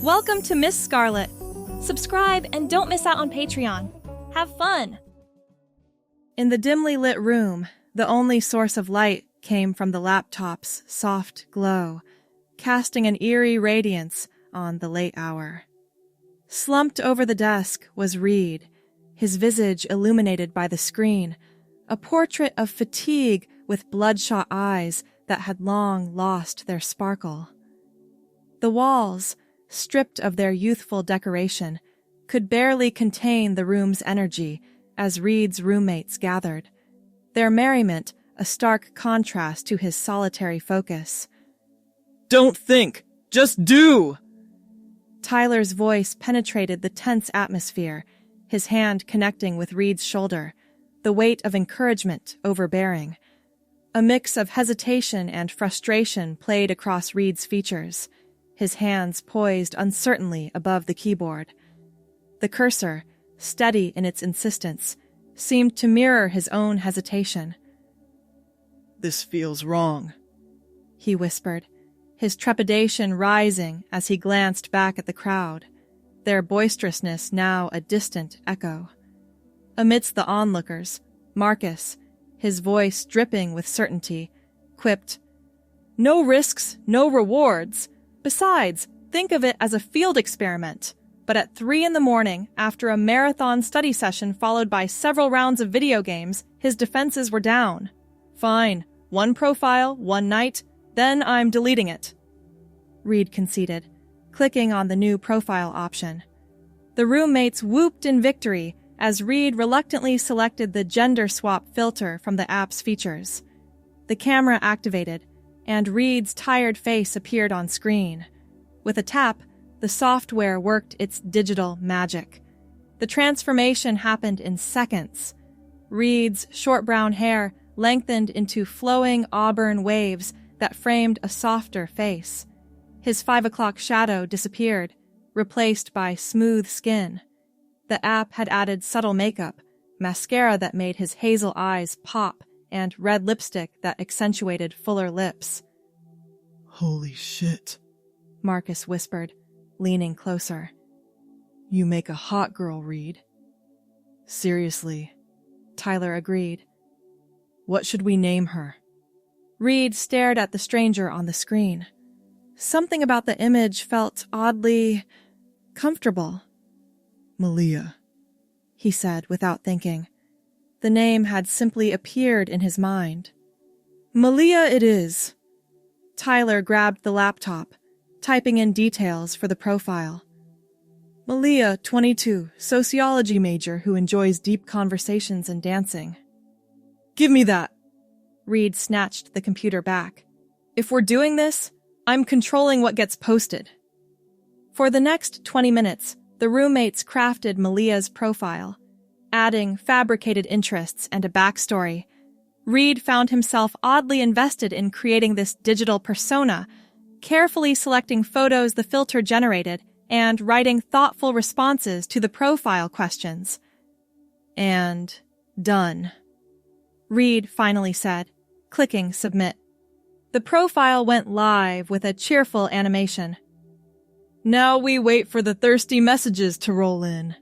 Welcome to Miss Scarlett. Subscribe and don't miss out on Patreon. Have fun! In the dimly lit room, the only source of light came from the laptop's soft glow, casting an eerie radiance on the late hour. Slumped over the desk was Reed, his visage illuminated by the screen, a portrait of fatigue with bloodshot eyes that had long lost their sparkle. The walls, stripped of their youthful decoration, could barely contain the room's energy as Reed's roommates gathered, their merriment a stark contrast to his solitary focus. "Don't think! Just do!" Tyler's voice penetrated the tense atmosphere, his hand connecting with Reed's shoulder, the weight of encouragement overbearing. A mix of hesitation and frustration played across Reed's features, his hands poised uncertainly above the keyboard. The cursor, steady in its insistence, seemed to mirror his own hesitation. "This feels wrong," he whispered, his trepidation rising as he glanced back at the crowd, their boisterousness now a distant echo. Amidst the onlookers, Marcus, his voice dripping with certainty, quipped, "No risks, no rewards. Besides, think of it as a field experiment." But at 3 a.m, after a marathon study session followed by several rounds of video games, his defenses were down. "Fine, one profile, one night, then I'm deleting it," Reed conceded, clicking on the new profile option. The roommates whooped in victory as Reed reluctantly selected the gender swap filter from the app's features. The camera activated, and Reed's tired face appeared on screen. With a tap, the software worked its digital magic. The transformation happened in seconds. Reed's short brown hair lengthened into flowing auburn waves that framed a softer face. His 5 o'clock shadow disappeared, replaced by smooth skin. The app had added subtle makeup, mascara that made his hazel eyes pop, and red lipstick that accentuated fuller lips. "Holy shit," Marcus whispered, leaning closer. "You make a hot girl, Reed." "Seriously," Tyler agreed. "What should we name her?" Reed stared at the stranger on the screen. Something about the image felt oddly comfortable. "Malia," he said without thinking. The name had simply appeared in his mind. "Malia it is." Tyler grabbed the laptop, typing in details for the profile. "Malia, 22, sociology major who enjoys deep conversations and dancing." "Give me that!" Reed snatched the computer back. "If we're doing this, I'm controlling what gets posted." For the next 20 minutes, the roommates crafted Malia's profile, adding fabricated interests and a backstory. Reed found himself oddly invested in creating this digital persona, carefully selecting photos the filter generated and writing thoughtful responses to the profile questions. And done. Reed finally said, clicking submit. The profile went live with a cheerful animation. "Now we wait for the thirsty messages to roll in."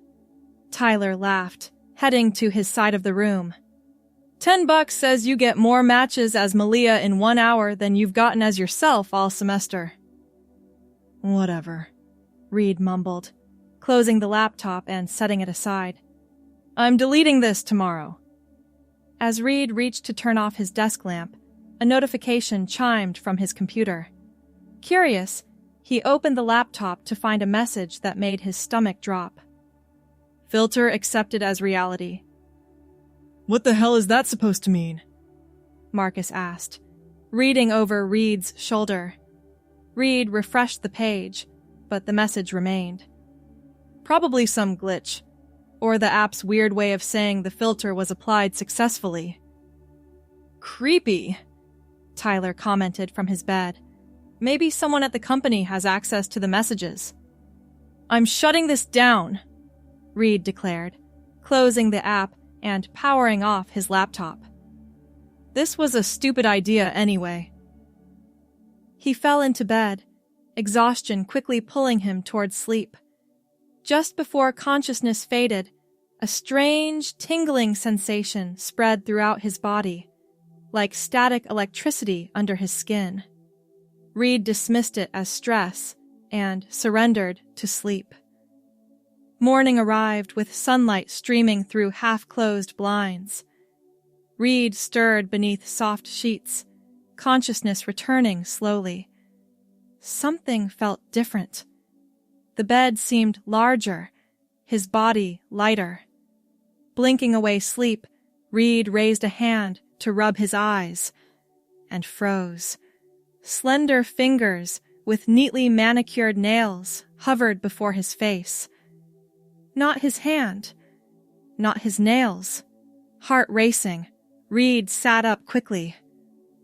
Tyler laughed, heading to his side of the room. $10 says you get more matches as Malia in 1 hour than you've gotten as yourself all semester. "Whatever," Reed mumbled, closing the laptop and setting it aside. "I'm deleting this tomorrow." As Reed reached to turn off his desk lamp, a notification chimed from his computer. Curious, he opened the laptop to find a message that made his stomach drop. "Filter accepted as reality." "What the hell is that supposed to mean?" Marcus asked, reading over Reed's shoulder. Reed refreshed the page, but the message remained. "Probably some glitch, or the app's weird way of saying the filter was applied successfully." "Creepy," Tyler commented from his bed. "Maybe someone at the company has access to the messages." "I'm shutting this down," Reed declared, closing the app and powering off his laptop. "This was a stupid idea anyway." He fell into bed, exhaustion quickly pulling him towards sleep. Just before consciousness faded, a strange, tingling sensation spread throughout his body, like static electricity under his skin. Reed dismissed it as stress and surrendered to sleep. Morning arrived with sunlight streaming through half-closed blinds. Reed stirred beneath soft sheets, consciousness returning slowly. Something felt different. The bed seemed larger, his body lighter. Blinking away sleep, Reed raised a hand to rub his eyes and froze. Slender fingers with neatly manicured nails hovered before his face. Not his hand, not his nails. Heart racing, Reed sat up quickly.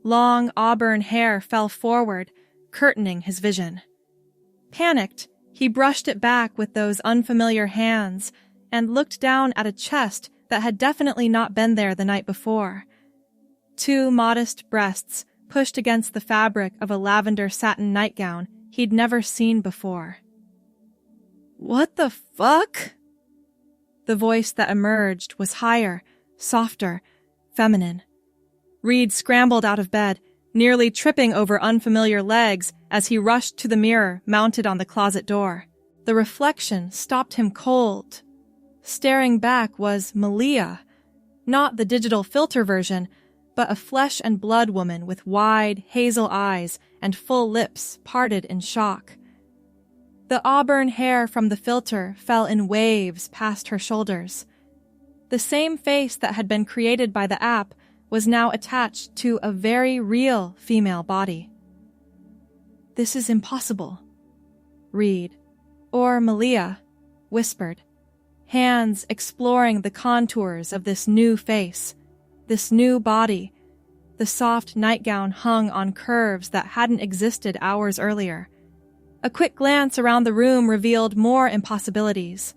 Long auburn hair fell forward, curtaining his vision. Panicked, he brushed it back with those unfamiliar hands and looked down at a chest that had definitely not been there the night before. Two modest breasts pushed against the fabric of a lavender satin nightgown he'd never seen before. "What the fuck?" The voice that emerged was higher, softer, feminine. Reed scrambled out of bed, nearly tripping over unfamiliar legs as he rushed to the mirror mounted on the closet door. The reflection stopped him cold. Staring back was Malia, not the digital filter version, but a flesh and blood woman with wide, hazel eyes and full lips parted in shock. The auburn hair from the filter fell in waves past her shoulders. The same face that had been created by the app was now attached to a very real female body. "This is impossible," Reed, or Malia, whispered, hands exploring the contours of this new face, this new body. The soft nightgown hung on curves that hadn't existed hours earlier. A quick glance around the room revealed more impossibilities.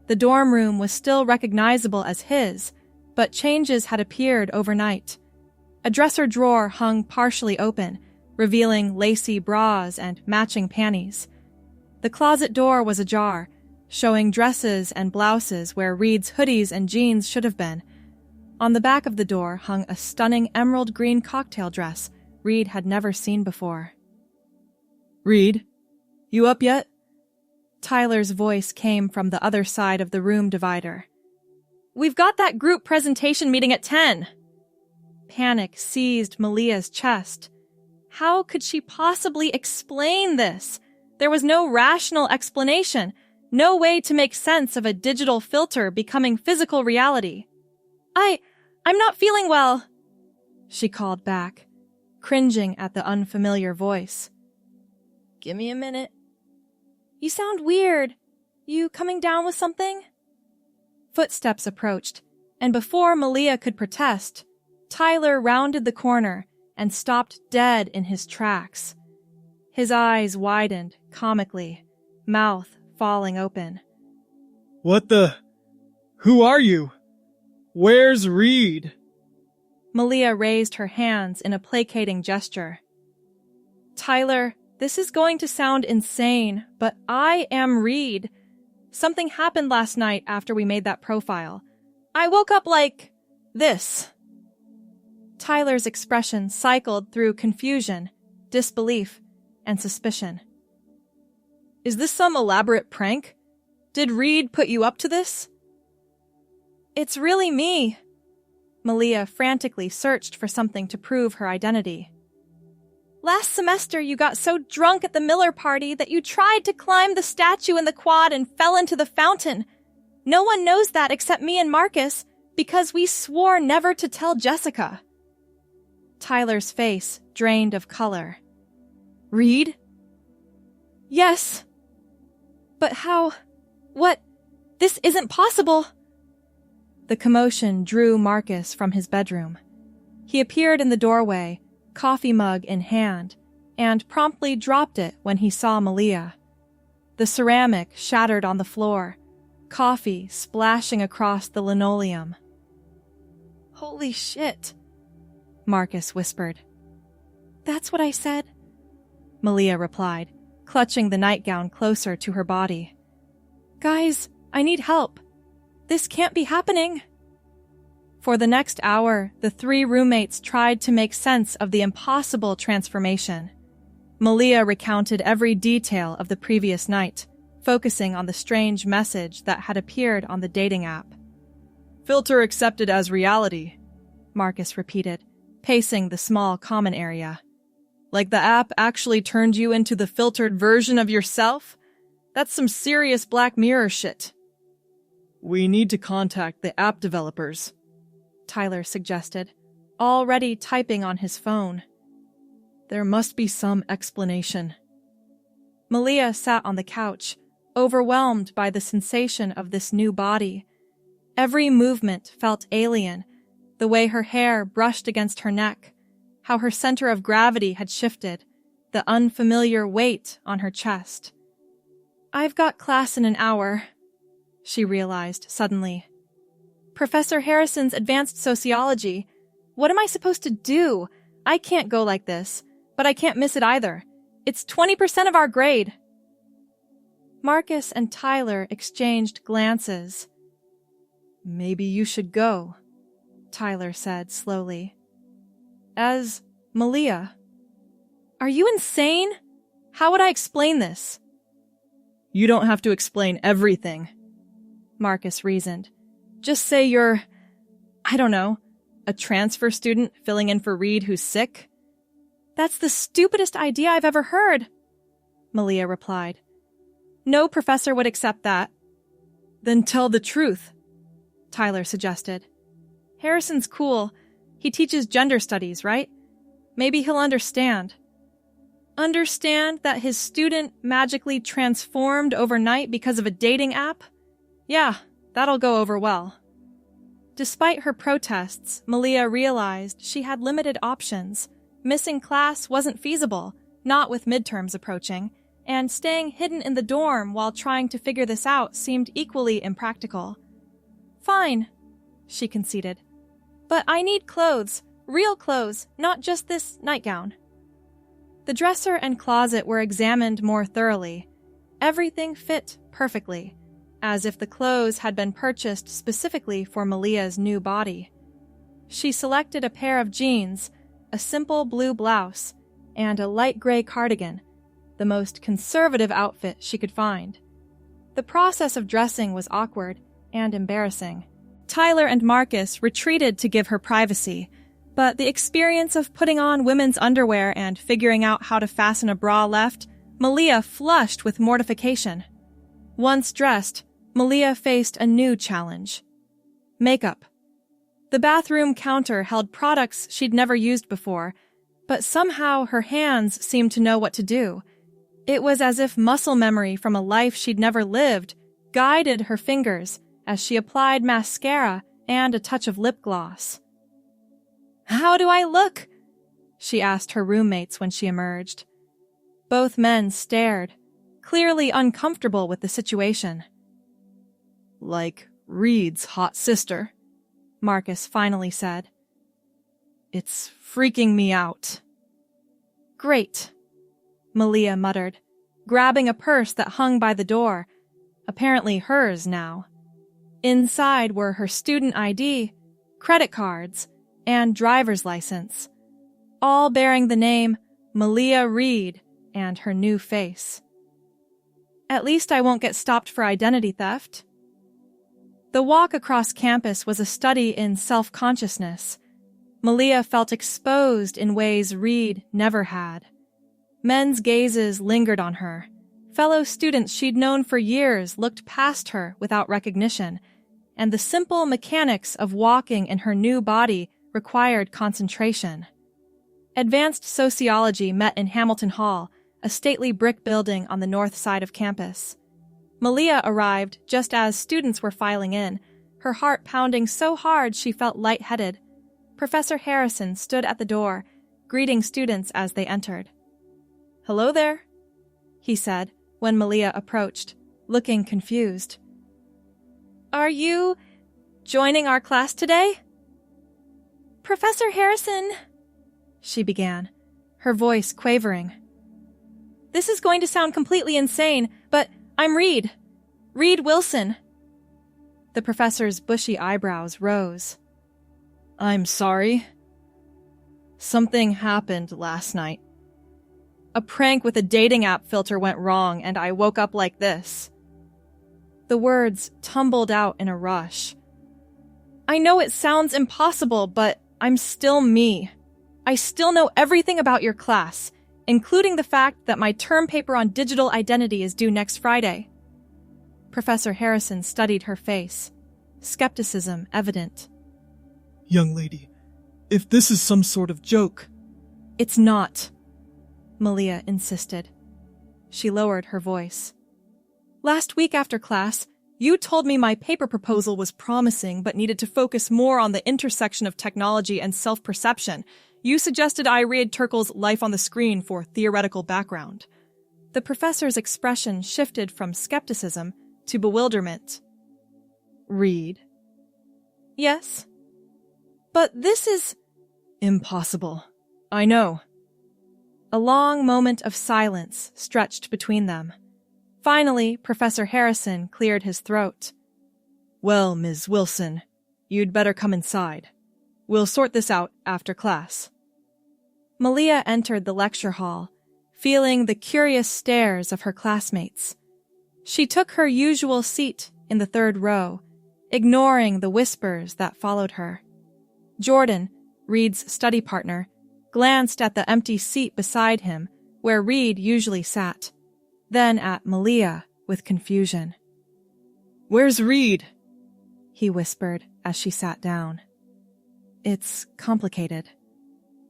The dorm room was still recognizable as his, but changes had appeared overnight. A dresser drawer hung partially open, revealing lacy bras and matching panties. The closet door was ajar, showing dresses and blouses where Reed's hoodies and jeans should have been. On the back of the door hung a stunning emerald green cocktail dress Reed had never seen before. "Reed, you up yet?" Tyler's voice came from the other side of the room divider. "We've got that group presentation meeting at 10. Panic seized Malia's chest. How could she possibly explain this? There was no rational explanation, no way to make sense of a digital filter becoming physical reality. I'm not feeling well," she called back, cringing at the unfamiliar voice. "Give me a minute." "You sound weird. You coming down with something?" Footsteps approached, and before Malia could protest, Tyler rounded the corner and stopped dead in his tracks. His eyes widened comically, mouth falling open. "What the? Who are you? Where's Reed?" Malia raised her hands in a placating gesture. "Tyler, this is going to sound insane, but I am Reed. Something happened last night after we made that profile. I woke up like this." Tyler's expression cycled through confusion, disbelief, and suspicion. "Is this some elaborate prank? Did Reed put you up to this?" "It's really me." Malia frantically searched for something to prove her identity. "Last semester you got so drunk at the Miller party that you tried to climb the statue in the quad and fell into the fountain. No one knows that except me and Marcus because we swore never to tell Jessica." Tyler's face drained of color. "Reed?" "Yes." "But how? What? This isn't possible." The commotion drew Marcus from his bedroom. He appeared in the doorway, coffee mug in hand, and promptly dropped it when he saw Malia. The ceramic shattered on the floor, coffee splashing across the linoleum. "Holy shit," Marcus whispered. "That's what I said," Malia replied, clutching the nightgown closer to her body. "Guys, I need help. This can't be happening." For the next hour, the three roommates tried to make sense of the impossible transformation. Malia recounted every detail of the previous night, focusing on the strange message that had appeared on the dating app. "Filter accepted as reality," Marcus repeated, pacing the small common area. "Like the app actually turned you into the filtered version of yourself? That's some serious Black Mirror shit." "We need to contact the app developers," Tyler suggested, already typing on his phone. "There must be some explanation." Malia sat on the couch, overwhelmed by the sensation of this new body. Every movement felt alien, the way her hair brushed against her neck, how her center of gravity had shifted, the unfamiliar weight on her chest. "I've got class in an hour," she realized suddenly. "Professor Harrison's advanced sociology. What am I supposed to do? I can't go like this, but I can't miss it either. It's 20% of our grade." Marcus and Tyler exchanged glances. "Maybe you should go," Tyler said slowly. "As Malia." "Are you insane? How would I explain this?" "You don't have to explain everything," Marcus reasoned. "Just say you're, I don't know, a transfer student filling in for Reed who's sick." "That's the stupidest idea I've ever heard," Malia replied. "No professor would accept that." "Then tell the truth," Tyler suggested. "Harrison's cool. He teaches gender studies, right? Maybe he'll understand." "Understand that his student magically transformed overnight because of a dating app? Yeah, that'll go over well." Despite her protests, Malia realized she had limited options. Missing class wasn't feasible, not with midterms approaching, and staying hidden in the dorm while trying to figure this out seemed equally impractical. "Fine," she conceded. "But I need clothes, real clothes, not just this nightgown." The dresser and closet were examined more thoroughly. Everything fit perfectly, as if the clothes had been purchased specifically for Malia's new body. She selected a pair of jeans, a simple blue blouse, and a light gray cardigan, the most conservative outfit she could find. The process of dressing was awkward and embarrassing. Tyler and Marcus retreated to give her privacy, but the experience of putting on women's underwear and figuring out how to fasten a bra left Malia flushed with mortification. Once dressed, Malia faced a new challenge. Makeup. The bathroom counter held products she'd never used before, but somehow her hands seemed to know what to do. It was as if muscle memory from a life she'd never lived guided her fingers as she applied mascara and a touch of lip gloss. "How do I look?" she asked her roommates when she emerged. Both men stared, clearly uncomfortable with the situation. "Like Reed's hot sister," Marcus finally said. "It's freaking me out." "Great," Malia muttered, grabbing a purse that hung by the door, apparently hers now. Inside were her student ID, credit cards, and driver's license, all bearing the name Malia Reed and her new face. "At least I won't get stopped for identity theft." The walk across campus was a study in self-consciousness. Malia felt exposed in ways Reed never had. Men's gazes lingered on her. Fellow students she'd known for years looked past her without recognition, and the simple mechanics of walking in her new body required concentration. Advanced sociology met in Hamilton Hall, a stately brick building on the north side of campus. Malia arrived just as students were filing in, her heart pounding so hard she felt lightheaded. Professor Harrison stood at the door, greeting students as they entered. "Hello there," he said when Malia approached, looking confused. "Are you joining our class today?" "Professor Harrison," she began, her voice quavering. This is going to sound completely insane, but I'm Reed. Reed Wilson. The professor's bushy eyebrows rose. I'm sorry. Something happened last night. A prank with a dating app filter went wrong, and I woke up like this. The words tumbled out in a rush. I know it sounds impossible, but I'm still me. I still know everything about your class, including the fact that my term paper on digital identity is due next Friday. Professor Harrison studied her face, skepticism evident. Young lady, if this is some sort of joke... It's not, Malia insisted. She lowered her voice. Last week after class, you told me my paper proposal was promising but needed to focus more on the intersection of technology and self-perception. You suggested I read Turkle's Life on the Screen for theoretical background. The professor's expression shifted from skepticism to bewilderment. Read? Yes. But this is... Impossible. I know. A long moment of silence stretched between them. Finally, Professor Harrison cleared his throat. Well, Ms. Wilson, you'd better come inside. We'll sort this out after class. Malia entered the lecture hall, feeling the curious stares of her classmates. She took her usual seat in the third row, ignoring the whispers that followed her. Jordan, Reed's study partner, glanced at the empty seat beside him, where Reed usually sat, then at Malia with confusion. Where's Reed? He whispered as she sat down. It's complicated,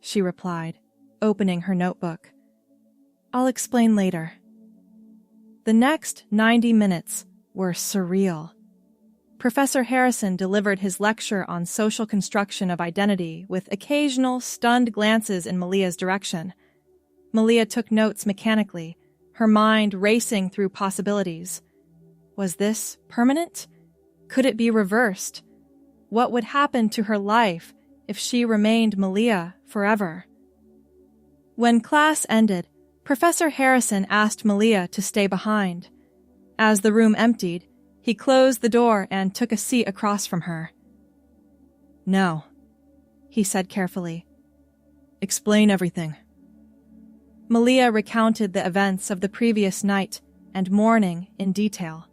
she replied, opening her notebook. I'll explain later. The next 90 minutes were surreal. Professor Harrison delivered his lecture on social construction of identity with occasional stunned glances in Malia's direction. Malia took notes mechanically, her mind racing through possibilities. Was this permanent? Could it be reversed? What would happen to her life if she remained Malia forever? When class ended, Professor Harrison asked Malia to stay behind. As the room emptied, he closed the door and took a seat across from her. Now, he said carefully, explain everything. Malia recounted the events of the previous night and morning in detail.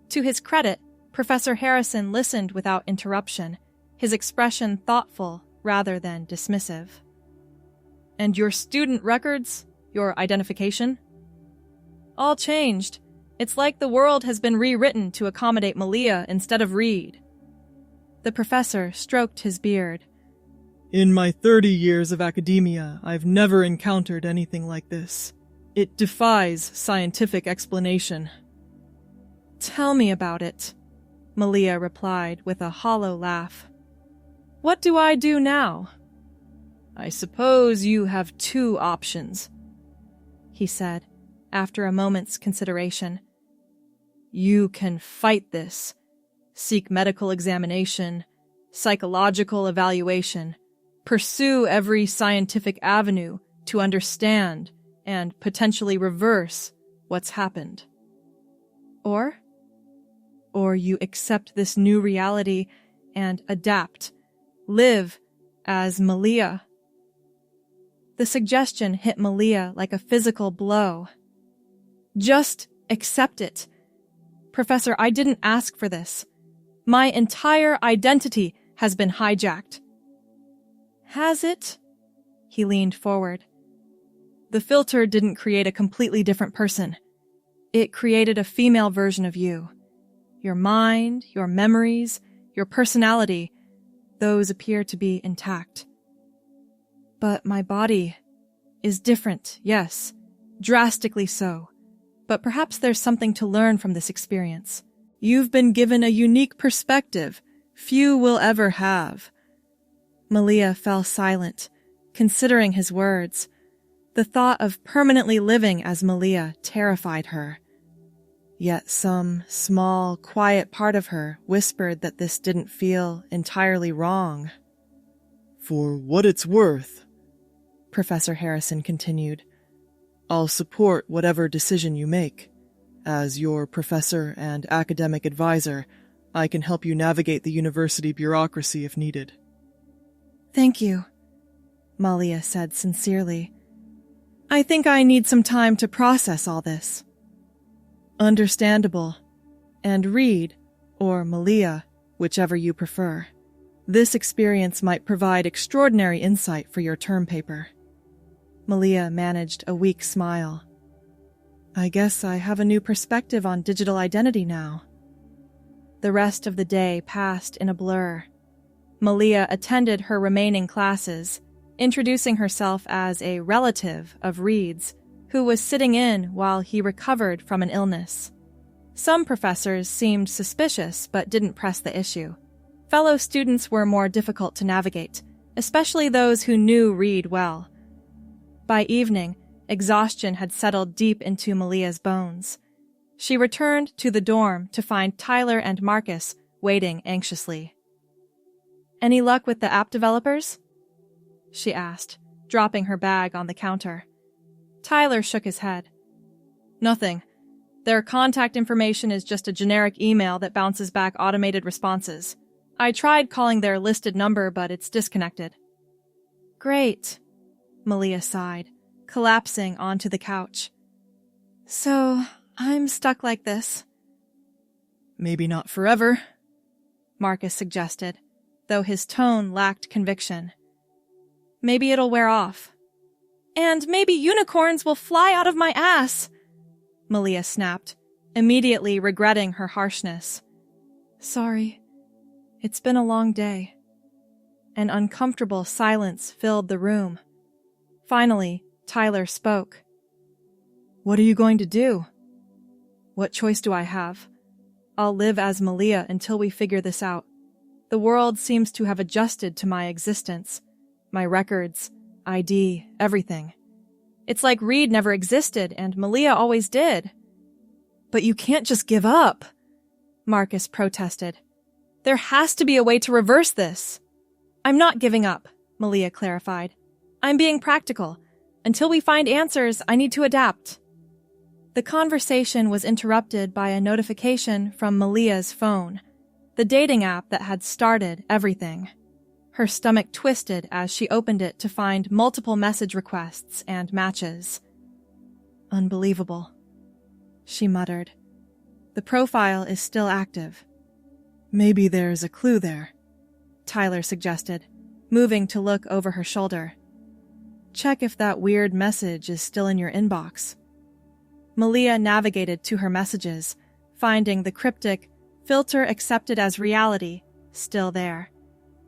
To his credit, Professor Harrison listened without interruption, his expression thoughtful rather than dismissive. And your student records? Your identification? All changed. It's like the world has been rewritten to accommodate Malia instead of Reed. The professor stroked his beard. In my 30 years of academia, I've never encountered anything like this. It defies scientific explanation. Tell me about it, Malia replied with a hollow laugh. What do I do now? I suppose you have two options, he said, after a moment's consideration. You can fight this, seek medical examination, psychological evaluation, pursue every scientific avenue to understand and potentially reverse what's happened. Or you accept this new reality and adapt, live as Malia. The suggestion hit Malia like a physical blow. Just accept it. Professor, I didn't ask for this. My entire identity has been hijacked. Has it? He leaned forward. The filter didn't create a completely different person. It created a female version of you. Your mind, your memories, your personality, those appear to be intact. But my body is different, yes, drastically so. But perhaps there's something to learn from this experience. You've been given a unique perspective few will ever have. Malia fell silent, considering his words. The thought of permanently living as Malia terrified her. Yet some small, quiet part of her whispered that this didn't feel entirely wrong. For what it's worth, Professor Harrison continued, I'll support whatever decision you make. As your professor and academic advisor, I can help you navigate the university bureaucracy if needed. Thank you, Malia said sincerely. I think I need some time to process all this. Understandable. And Reed, or Malia, whichever you prefer. This experience might provide extraordinary insight for your term paper. Malia managed a weak smile. I guess I have a new perspective on digital identity now. The rest of the day passed in a blur. Malia attended her remaining classes, introducing herself as a relative of Reed's, who was sitting in while he recovered from an illness. Some professors seemed suspicious but didn't press the issue. Fellow students were more difficult to navigate, especially those who knew Reed well. By evening, exhaustion had settled deep into Malia's bones. She returned to the dorm to find Tyler and Marcus waiting anxiously. Any luck with the app developers? She asked, dropping her bag on the counter. Tyler shook his head. Nothing. Their contact information is just a generic email that bounces back automated responses. I tried calling their listed number, but it's disconnected. Great, Malia sighed, collapsing onto the couch. So, I'm stuck like this. Maybe not forever, Marcus suggested, though his tone lacked conviction. Maybe it'll wear off. And maybe unicorns will fly out of my ass, Malia snapped, immediately regretting her harshness. Sorry. It's been a long day. An uncomfortable silence filled the room. Finally, Tyler spoke. What are you going to do? What choice do I have? I'll live as Malia until we figure this out. The world seems to have adjusted to my existence. My records, ID, everything. It's like Reed never existed and Malia always did. But you can't just give up, Marcus protested. There has to be a way to reverse this. I'm not giving up, Malia clarified. I'm being practical. Until we find answers, I need to adapt. The conversation was interrupted by a notification from Malia's phone, the dating app that had started everything. Her stomach twisted as she opened it to find multiple message requests and matches. Unbelievable, she muttered. The profile is still active. Maybe there's a clue there, Tyler suggested, moving to look over her shoulder. Check if that weird message is still in your inbox. Malia navigated to her messages, finding the cryptic, filter accepted as reality, still there.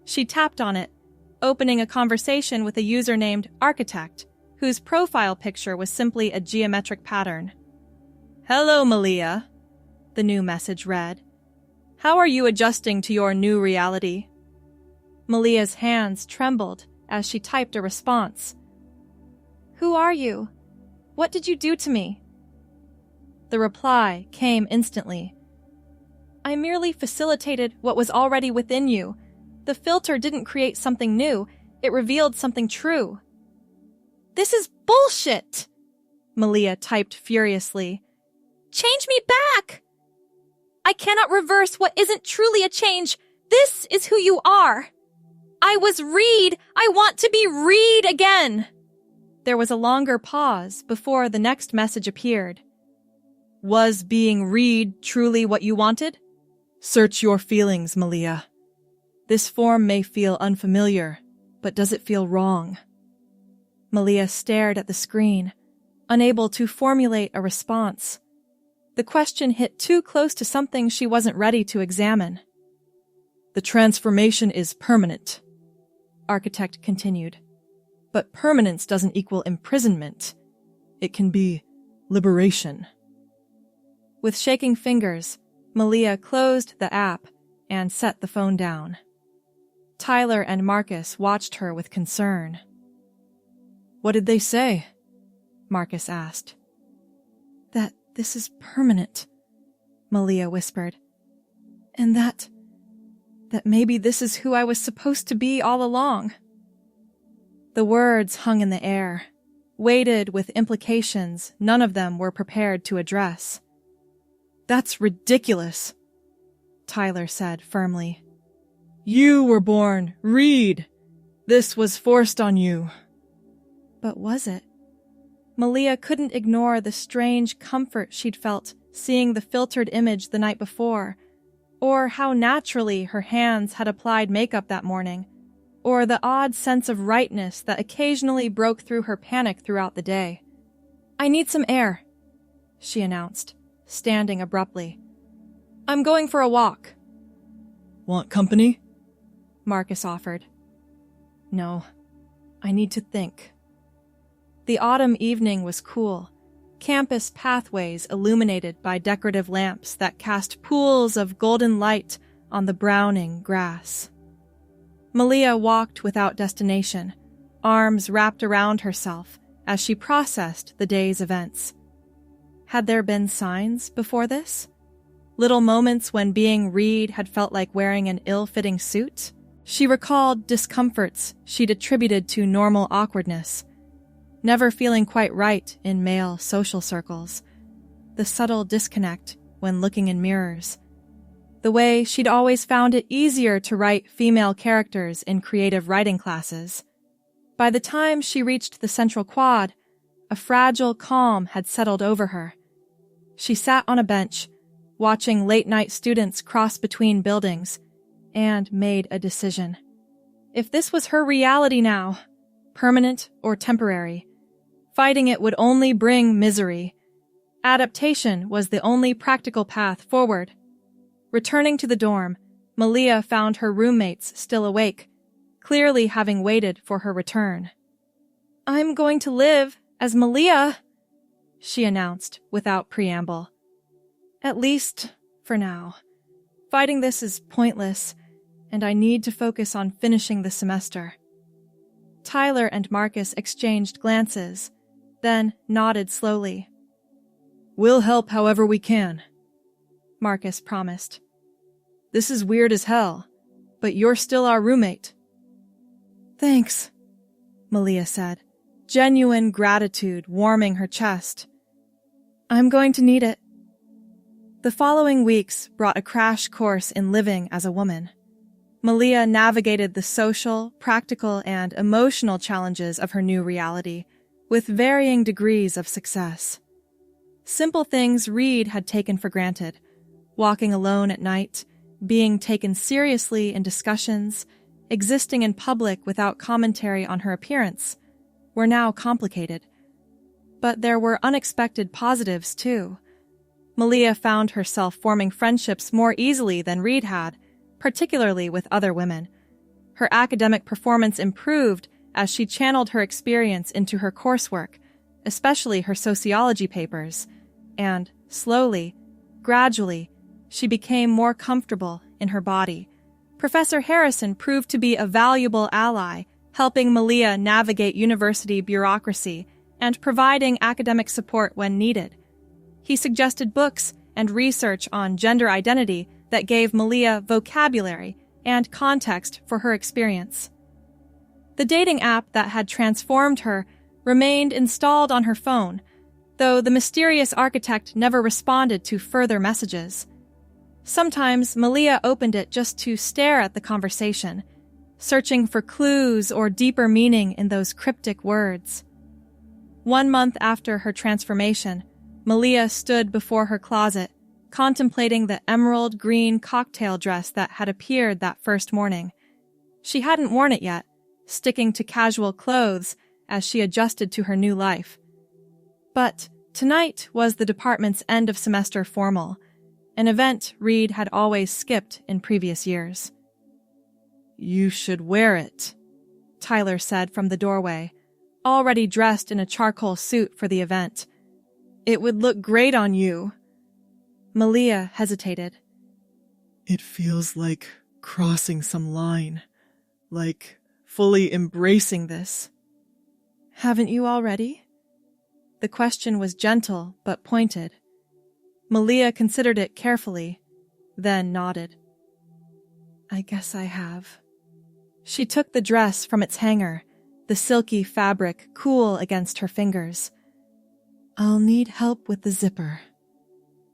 She tapped on it, opening a conversation with a user named Architect, whose profile picture was simply a geometric pattern. Hello, Malia, the new message read. How are you adjusting to your new reality? Malia's hands trembled as she typed a response. Who are you? What did you do to me? The reply came instantly. I merely facilitated what was already within you. The filter didn't create something new, it revealed something true. This is bullshit, Malia typed furiously. Change me back! I cannot reverse what isn't truly a change. This is who you are. I was Reed. I want to be Reed again. There was a longer pause before the next message appeared. Was being Reed truly what you wanted? Search your feelings, Malia. This form may feel unfamiliar, but does it feel wrong? Malia stared at the screen, unable to formulate a response. The question hit too close to something she wasn't ready to examine. The transformation is permanent, Architect continued. But permanence doesn't equal imprisonment. It can be liberation. With shaking fingers, Malia closed the app and set the phone down. Tyler and Marcus watched her with concern. What did they say? Marcus asked. That this is permanent, Malia whispered. And that maybe this is who I was supposed to be all along. The words hung in the air, weighted with implications none of them were prepared to address. "That's ridiculous," Tyler said firmly. "You were born. Read. This was forced on you." But was it? Malia couldn't ignore the strange comfort she'd felt seeing the filtered image the night before, or how naturally her hands had applied makeup that morning, or the odd sense of rightness that occasionally broke through her panic throughout the day. "I need some air," she announced, standing abruptly. "I'm going for a walk." "Want company?" Marcus offered. "No, I need to think." The autumn evening was cool, campus pathways illuminated by decorative lamps that cast pools of golden light on the browning grass. Malia walked without destination, arms wrapped around herself as she processed the day's events. Had there been signs before this? Little moments when being Reed had felt like wearing an ill-fitting suit? She recalled discomforts she'd attributed to normal awkwardness, never feeling quite right in male social circles, the subtle disconnect when looking in mirrors, the way she'd always found it easier to write female characters in creative writing classes. By the time she reached the central quad, a fragile calm had settled over her. She sat on a bench, watching late-night students cross between buildings, and made a decision. If this was her reality now, permanent or temporary, fighting it would only bring misery. Adaptation was the only practical path forward. Returning to the dorm, Malia found her roommates still awake, clearly having waited for her return. "I'm going to live as Malia," she announced without preamble. "At least, for now. Fighting this is pointless, and I need to focus on finishing the semester." Tyler and Marcus exchanged glances, then nodded slowly. "We'll help however we can," Marcus promised. "This is weird as hell, but you're still our roommate." "Thanks," Malia said, genuine gratitude warming her chest. "I'm going to need it." The following weeks brought a crash course in living as a woman. Malia navigated the social, practical, and emotional challenges of her new reality with varying degrees of success. Simple things Reed had taken for granted, walking alone at night, being taken seriously in discussions, existing in public without commentary on her appearance, were now complicated. But there were unexpected positives, too. Malia found herself forming friendships more easily than Reed had, particularly with other women. Her academic performance improved as she channeled her experience into her coursework, especially her sociology papers, and slowly, gradually, she became more comfortable in her body. Professor Harrison proved to be a valuable ally, helping Malia navigate university bureaucracy and providing academic support when needed. He suggested books and research on gender identity that gave Malia vocabulary and context for her experience. The dating app that had transformed her remained installed on her phone, though the mysterious architect never responded to further messages. Sometimes Malia opened it just to stare at the conversation, searching for clues or deeper meaning in those cryptic words. 1 month after her transformation, Malia stood before her closet, contemplating the emerald green cocktail dress that had appeared that first morning. She hadn't worn it yet, sticking to casual clothes as she adjusted to her new life. But tonight was the department's end-of-semester formal, an event Reed had always skipped in previous years. "You should wear it," Tyler said from the doorway, already dressed in a charcoal suit for the event. "It would look great on you." Malia hesitated. "It feels like crossing some line, like fully embracing this." "Haven't you already?" The question was gentle but pointed. Malia considered it carefully, then nodded. "I guess I have." She took the dress from its hanger, the the silky fabric cool against her fingers. "I'll need help with the zipper."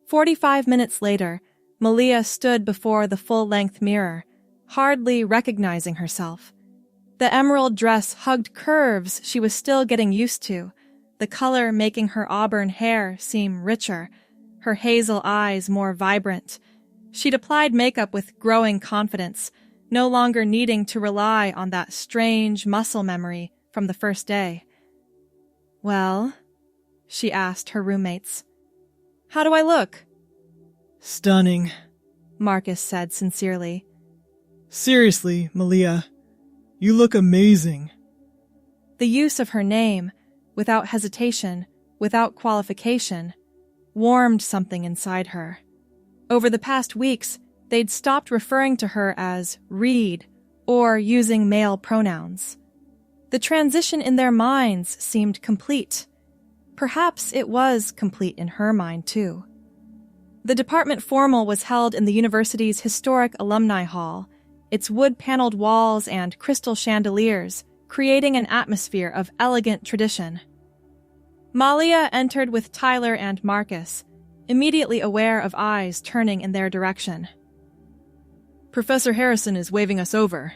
45 minutes later, Malia stood before the full-length mirror, hardly recognizing herself. The emerald dress hugged curves she was still getting used to, the color making her auburn hair seem richer, her hazel eyes more vibrant. She'd applied makeup with growing confidence, no longer needing to rely on that strange muscle memory from the first day. "Well?" she asked her roommates. "How do I look?" "Stunning," Marcus said sincerely. "Seriously, Malia, you look amazing." The use of her name, without hesitation, without qualification, warmed something inside her. Over the past weeks, they'd stopped referring to her as Reed or using male pronouns. The transition in their minds seemed complete. Perhaps it was complete in her mind, too. The department formal was held in the university's historic alumni hall, its wood-paneled walls and crystal chandeliers creating an atmosphere of elegant tradition. Malia entered with Tyler and Marcus, immediately aware of eyes turning in their direction. "Professor Harrison is waving us over,"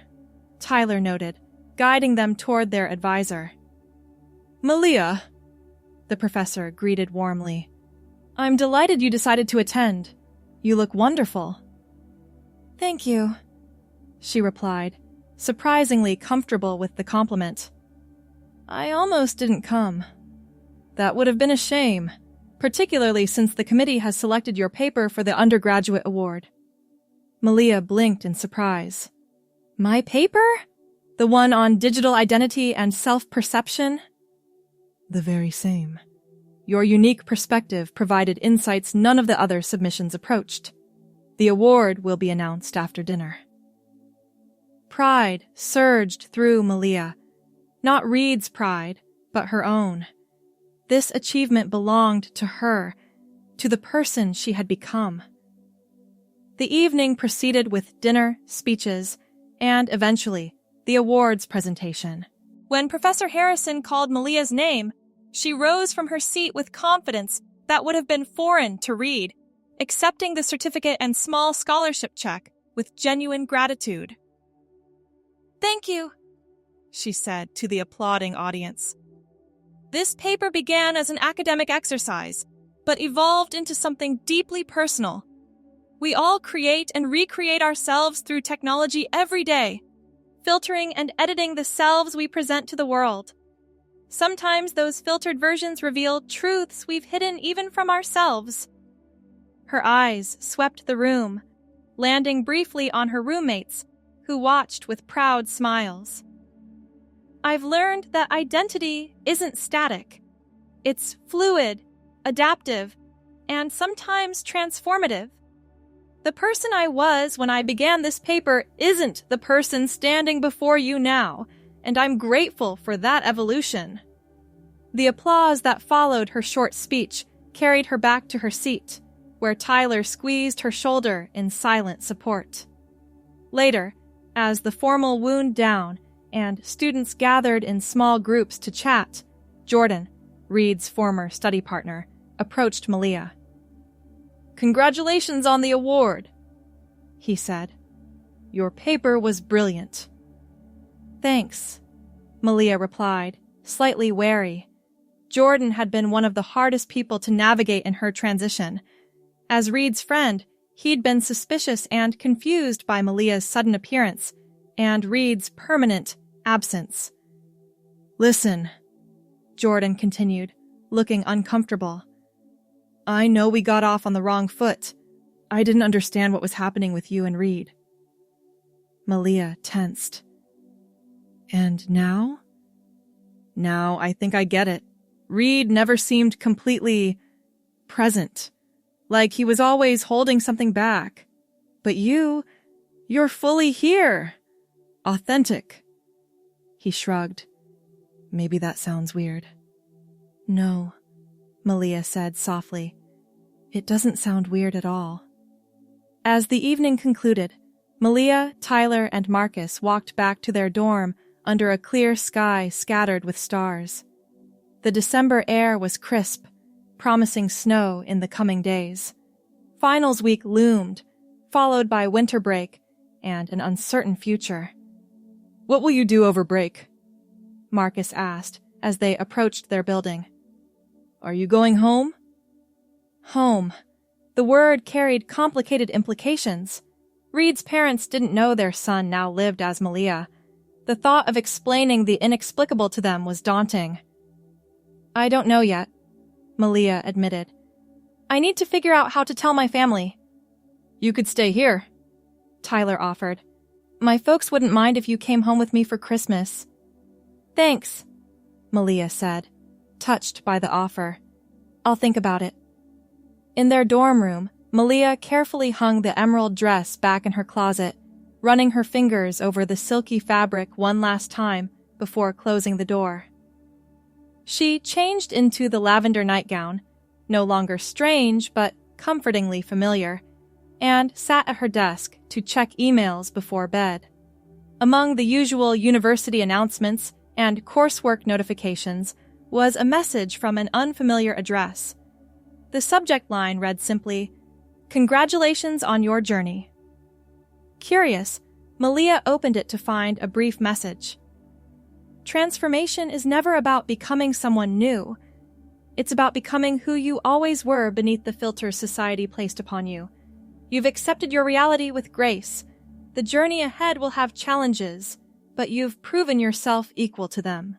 Tyler noted, guiding them toward their advisor. "Malia," the professor greeted warmly. "I'm delighted you decided to attend. You look wonderful." "Thank you," she replied, surprisingly comfortable with the compliment. "I almost didn't come." "That would have been a shame, particularly since the committee has selected your paper for the undergraduate award." Malia blinked in surprise. "My paper? The one on digital identity and self-perception?" "The very same." "Your unique perspective provided insights none of the other submissions approached. The award will be announced after dinner." Pride surged through Malia. Not Reed's pride, but her own. This achievement belonged to her, to the person she had become. The evening proceeded with dinner, speeches, and, eventually, the awards presentation. When Professor Harrison called Malia's name, she rose from her seat with confidence that would have been foreign to Reed, accepting the certificate and small scholarship check with genuine gratitude. "Thank you," she said to the applauding audience. "This paper began as an academic exercise, but evolved into something deeply personal. We all create and recreate ourselves through technology every day, filtering and editing the selves we present to the world. Sometimes those filtered versions reveal truths we've hidden even from ourselves." Her eyes swept the room, landing briefly on her roommates, who watched with proud smiles. "I've learned that identity isn't static. It's fluid, adaptive, and sometimes transformative. The person I was when I began this paper isn't the person standing before you now, and I'm grateful for that evolution." The applause that followed her short speech carried her back to her seat, where Tyler squeezed her shoulder in silent support. Later, as the formal wound down and students gathered in small groups to chat, Jordan, Reed's former study partner, approached Malia. "Congratulations on the award," he said. "Your paper was brilliant." "Thanks," Malia replied, slightly wary. Jordan had been one of the hardest people to navigate in her transition. As Reed's friend, he'd been suspicious and confused by Malia's sudden appearance and Reed's permanent absence. "Listen," Jordan continued, looking uncomfortable. "I know we got off on the wrong foot. I didn't understand what was happening with you and Reed." Malia tensed. "And now?" "Now I think I get it. Reed never seemed completely present, like he was always holding something back. But you're fully here. Authentic." He shrugged. "Maybe that sounds weird." "No," Malia said softly. "It doesn't sound weird at all." As the evening concluded, Malia, Tyler, and Marcus walked back to their dorm, under a clear sky scattered with stars. The December air was crisp, promising snow in the coming days. Finals week loomed, followed by winter break and an uncertain future. "What will you do over break?" Marcus asked as they approached their building. "Are you going home?" Home. The word carried complicated implications. Reed's parents didn't know their son now lived as Malia. The thought of explaining the inexplicable to them was daunting. "I don't know yet," Malia admitted. "I need to figure out how to tell my family." "You could stay here," Tyler offered. "My folks wouldn't mind if you came home with me for Christmas." "Thanks," Malia said, touched by the offer. "I'll think about it." In their dorm room, Malia carefully hung the emerald dress back in her closet, running her fingers over the silky fabric one last time before closing the door. She changed into the lavender nightgown, no longer strange but comfortingly familiar, and sat at her desk to check emails before bed. Among the usual university announcements and coursework notifications was a message from an unfamiliar address. The subject line read simply, "Congratulations on your journey." Curious, Malia opened it to find a brief message. Transformation is never about becoming someone new. It's about becoming who you always were beneath the filters society placed upon you. You've accepted your reality with grace. The journey ahead will have challenges, but you've proven yourself equal to them.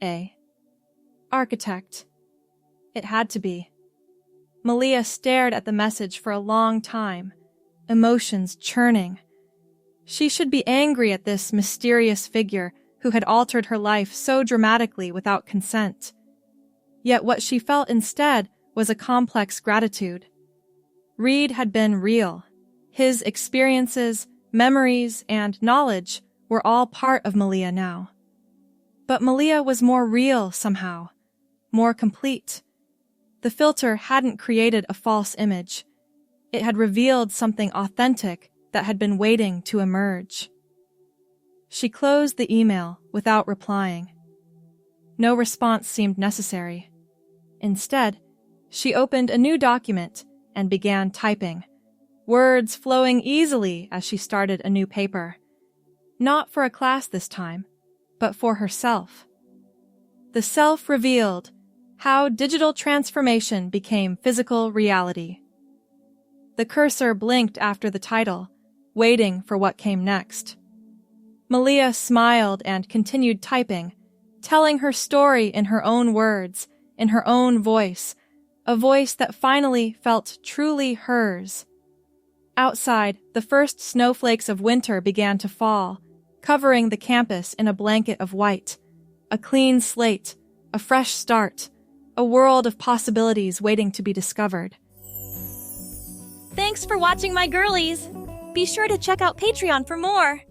A. Architect. It had to be. Malia stared at the message for a long time, emotions churning. She should be angry at this mysterious figure who had altered her life so dramatically without consent. Yet what she felt instead was a complex gratitude. Reed had been real. His experiences, memories, and knowledge were all part of Malia now. But Malia was more real somehow, more complete. The filter hadn't created a false image. It had revealed something authentic that had been waiting to emerge. She closed the email without replying. No response seemed necessary. Instead, she opened a new document and began typing, words flowing easily as she started a new paper. Not for a class this time, but for herself. The Self Revealed: How Digital Transformation Became Physical Reality. The cursor blinked after the title, waiting for what came next. Malia smiled and continued typing, telling her story in her own words, in her own voice, a voice that finally felt truly hers. Outside, the first snowflakes of winter began to fall, covering the campus in a blanket of white. A clean slate, a fresh start, a world of possibilities waiting to be discovered. Thanks for watching, my girlies! Be sure to check out Patreon for more!